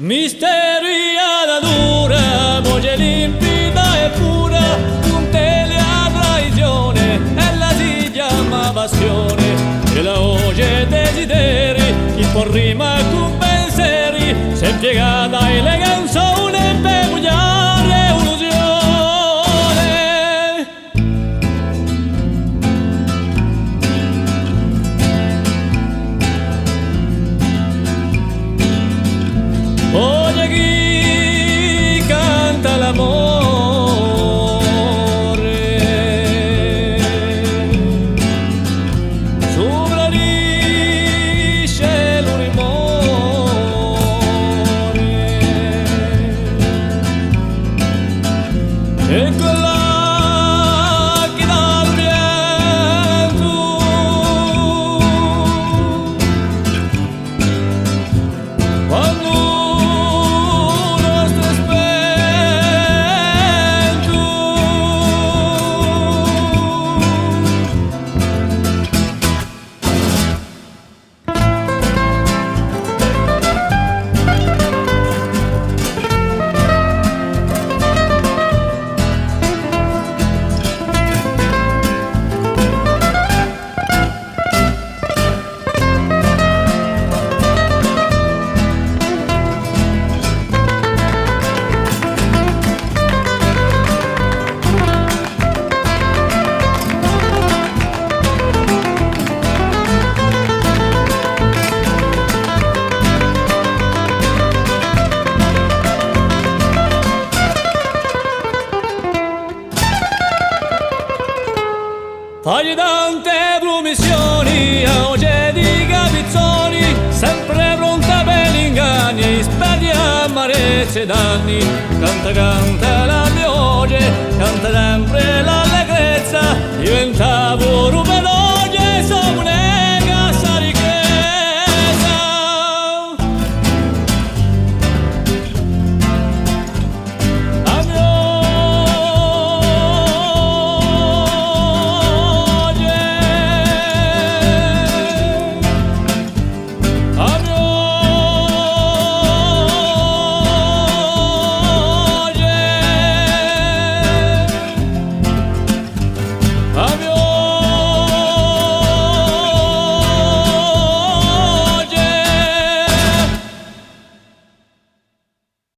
Misteria dura, voce limpida e pura, un tele a traizione, ella si chiama passione, e la voce desideri, chi può rima con pensieri, se piegata eleganza una peculiare illusione. Oye chi canta l'amore, sovranisce l'umore, e quella che dà il vento quando fagli tante promissioni, a voce di capizzoni, sempre pronta per gli inganni, sperdi amarezze e danni. Canta, canta la mia voce, canta sempre la